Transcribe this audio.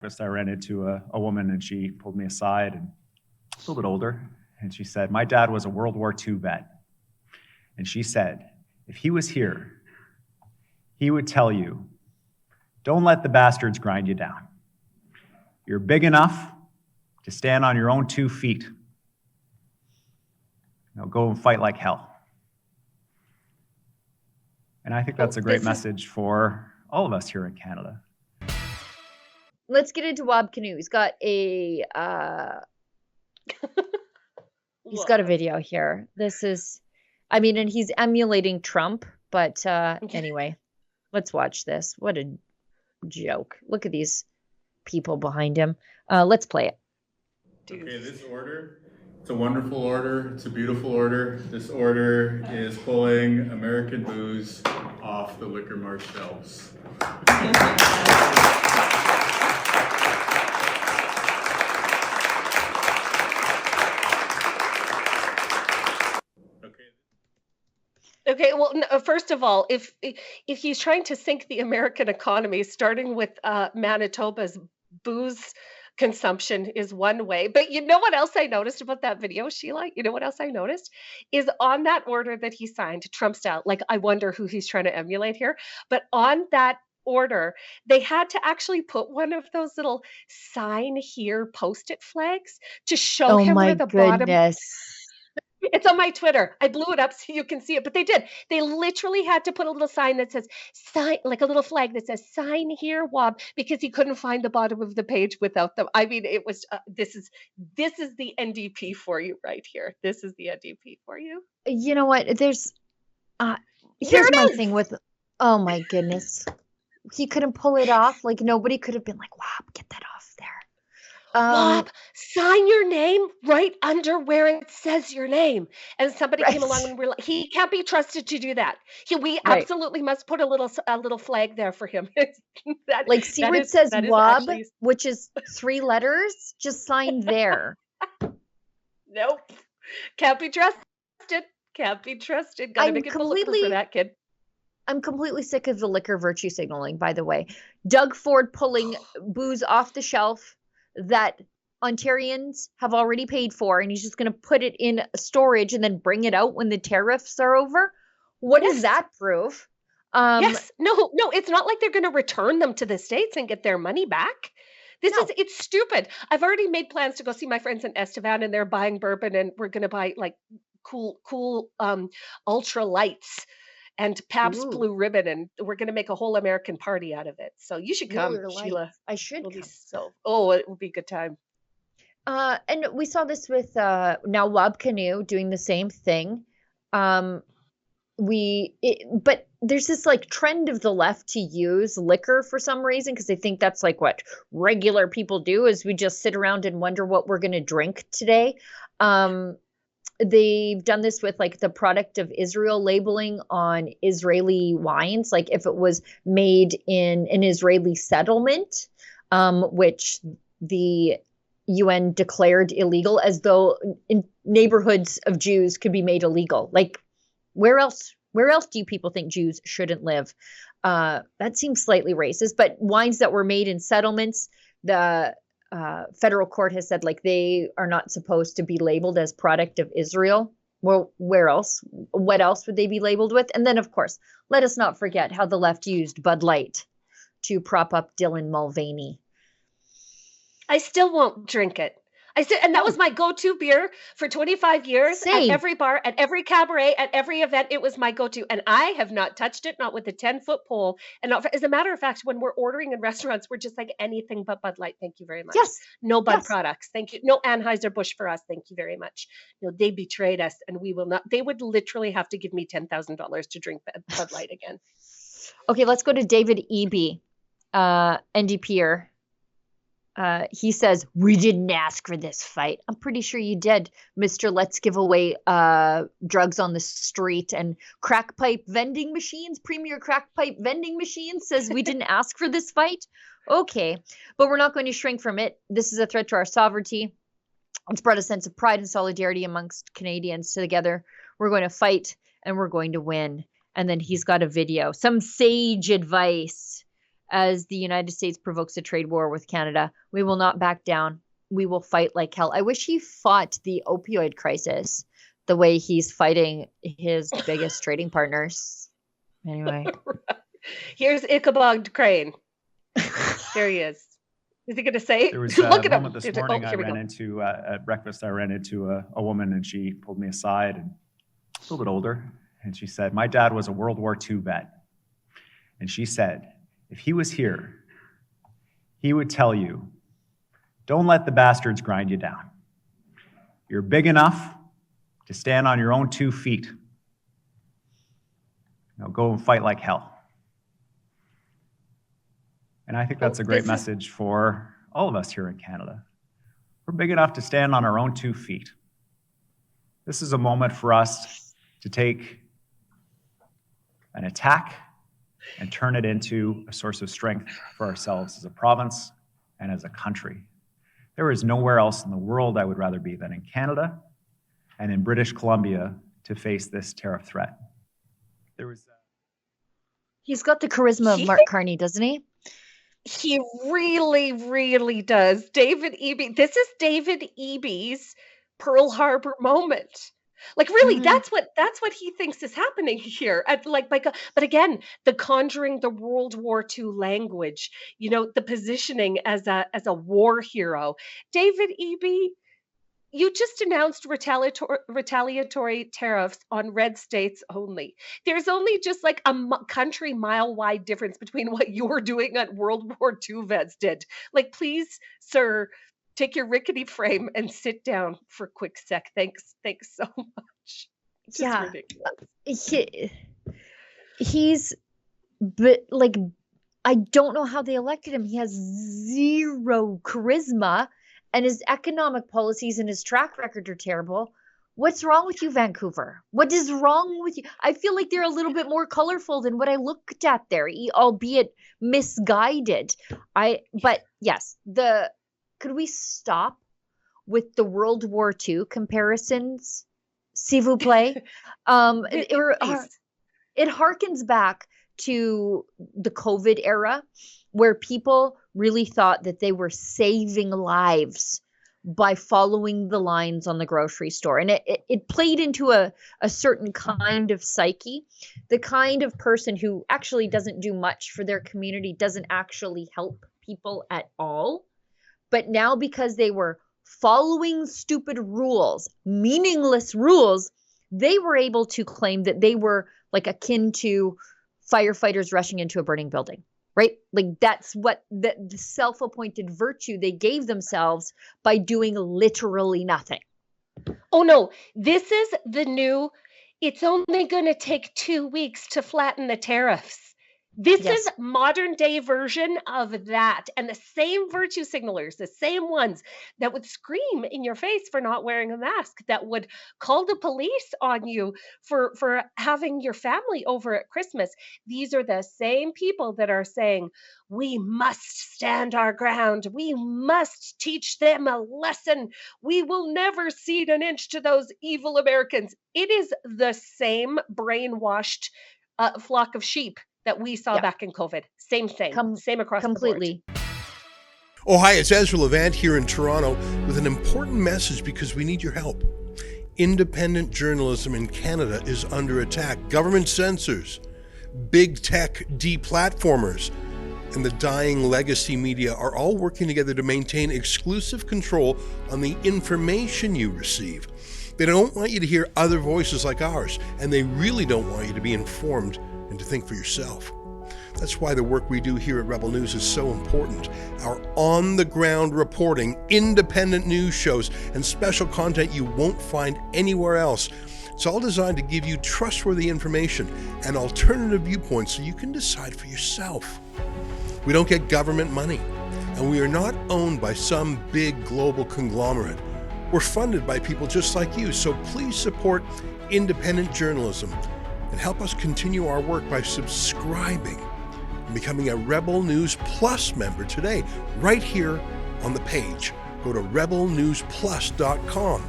First, I ran into a woman and she pulled me aside, and a little bit older, and she said, my dad was a World War II vet. And she said, if he was here, he would tell you, don't let the bastards grind you down. You're big enough to stand on your own 2 feet. Now go and fight like hell. And I think that's a great message for all of us here in Canada. Let's get into Wob Canoe. He's got a he's got a video here. This is, I mean, and he's emulating Trump, but anyway, let's watch this. What a joke. Look at these people behind him. Let's play it. Okay, this order, it's a wonderful order. It's a beautiful order. This order is pulling American booze off the liquor mart shelves. Okay, well, first of all, if he's trying to sink the American economy, starting with Manitoba's booze consumption is one way. But you know what else I noticed about that video, Sheila? You know what else I noticed? Is on that order that he signed, Trump style, like I wonder who he's trying to emulate here, but on that order, they had to actually put one of those little sign here post-it flags to show him where the bottom. It's on my Twitter. I blew it up so you can see it, but they did. They literally had to put a little sign that says sign, like a little flag that says sign here, Wob, because he couldn't find the bottom of the page without them. I mean, it was, this is the NDP for you right here. This is the NDP for you. You know what? There's, here's my thing with, oh my goodness. He couldn't pull it off. Like nobody could have been like, Wob, get that off there. Wob, sign your name right under where it says your name. And somebody came along and we're like, he can't be trusted to do that. We absolutely must put a little flag there for him. Like see where it says Wob, which is 3 letters, just sign there. Nope. Can't be trusted. Can't be trusted. Gotta make it bulletproof for that kid. I'm completely sick of the liquor virtue signaling, by the way. Doug Ford pulling booze off the shelf that Ontarians have already paid for, and he's just going to put it in storage and then bring it out when the tariffs are over. What does that prove? Yes. No, it's not like they're going to return them to the States and get their money back. It's stupid. I've already made plans to go see my friends in Estevan, and they're buying bourbon, and we're going to buy like cool ultra lights and Pabst Blue Ribbon, and we're going to make a whole American party out of it. So you should come, Sheila. I should come. It will be a good time. And we saw this with now Wob Canoe doing the same thing. But there's this like trend of the left to use liquor for some reason because they think that's like what regular people do is we just sit around and wonder what we're going to drink today. They've done this with like the product of Israel labeling on Israeli wines, like if it was made in an Israeli settlement, which the UN declared illegal, as though in neighborhoods of Jews could be made illegal. Like where else do you people think Jews shouldn't live? That seems slightly racist, but wines that were made in settlements, the federal court has said like they are not supposed to be labeled as product of Israel. Well, where else? What else would they be labeled with? And then, of course, let us not forget how the left used Bud Light to prop up Dylan Mulvaney. I still won't drink it. And that was my go-to beer for 25 years. Same. At every bar, at every cabaret, at every event. It was my go-to. And I have not touched it, not with a 10-foot pole. And as a matter of fact, when we're ordering in restaurants, we're just like anything but Bud Light. Thank you very much. Yes. No Bud products. Thank you. No Anheuser-Busch for us. Thank you very much. They betrayed us and we will not. They would literally have to give me $10,000 to drink Bud Light again. Okay, let's go to David Eby, NDPer. He says, we didn't ask for this fight. I'm pretty sure you did, Mr. Let's give away drugs on the street and crack pipe vending machines. Premier crack pipe vending machines says we didn't ask for this fight. Okay, but we're not going to shrink from it. This is a threat to our sovereignty. It's brought a sense of pride and solidarity amongst Canadians together. We're going to fight and we're going to win. And then he's got a video, some sage advice as the United States provokes a trade war with Canada. We will not back down. We will fight like hell. I wish he fought the opioid crisis the way he's fighting his biggest trading partners. Anyway. Here's Ichabod Crane. There he is. Is he going to say? There was Look a at him. moment this morning I ran into, at breakfast, I ran into a woman, and she pulled me aside, and a little bit older, and she said, my dad was a World War II vet. And she said, if he was here, he would tell you, don't let the bastards grind you down. You're big enough to stand on your own 2 feet. Now go and fight like hell. And I think that's a great message for all of us here in Canada. We're big enough to stand on our own 2 feet. This is a moment for us to take an attack and turn it into a source of strength for ourselves as a province and as a country. There is nowhere else in the world I would rather be than in Canada and in British Columbia to face this tariff threat. There was. He's got the charisma of Mark Carney, doesn't he? He really, really does. David Eby. This is David Eby's Pearl Harbor moment. Like, really, that's what he thinks is happening here. But again, the conjuring the World War II language, the positioning as a war hero. David Eby, you just announced retaliatory tariffs on red states only. There's only just like a country mile wide difference between what you're doing and World War II vets did. Like, please, sir, take your rickety frame and sit down for a quick sec. Thanks so much. It's just ridiculous. But like, I don't know how they elected him. He has zero charisma, and his economic policies and his track record are terrible. What's wrong with you, Vancouver? What is wrong with you? I feel like they're a little bit more colorful than what I looked at there, albeit misguided. But yes, could we stop with the World War II comparisons, s'il vous plaît? It harkens back to the COVID era, where people really thought that they were saving lives by following the lines on the grocery store. And it played into a certain kind of psyche, the kind of person who actually doesn't do much for their community, doesn't actually help people at all. But now, because they were following stupid rules, meaningless rules, they were able to claim that they were like akin to firefighters rushing into a burning building, right? Like, that's what the self-appointed virtue they gave themselves by doing literally nothing. Oh no, this is the new, it's only going to take 2 weeks to flatten the tariffs. This is modern day version of that. And the same virtue signalers, the same ones that would scream in your face for not wearing a mask, that would call the police on you for having your family over at Christmas. These are the same people that are saying, we must stand our ground. We must teach them a lesson. We will never cede an inch to those evil Americans. It is the same brainwashed flock of sheep that we saw back in COVID. Same thing. Same across completely. the board. Oh, hi, it's Ezra Levant here in Toronto with an important message because we need your help. Independent journalism in Canada is under attack. Government censors, big tech deplatformers, and the dying legacy media are all working together to maintain exclusive control on the information you receive. They don't want you to hear other voices like ours, and they really don't want you to be informed and to think for yourself. That's why the work we do here at Rebel News is so important. Our on-the-ground reporting, independent news shows, and special content you won't find anywhere else. It's all designed to give you trustworthy information and alternative viewpoints so you can decide for yourself. We don't get government money, and we are not owned by some big global conglomerate. We're funded by people just like you, so please support independent journalism and help us continue our work by subscribing and becoming a Rebel News Plus member today, right here on the page. Go to rebelnewsplus.com.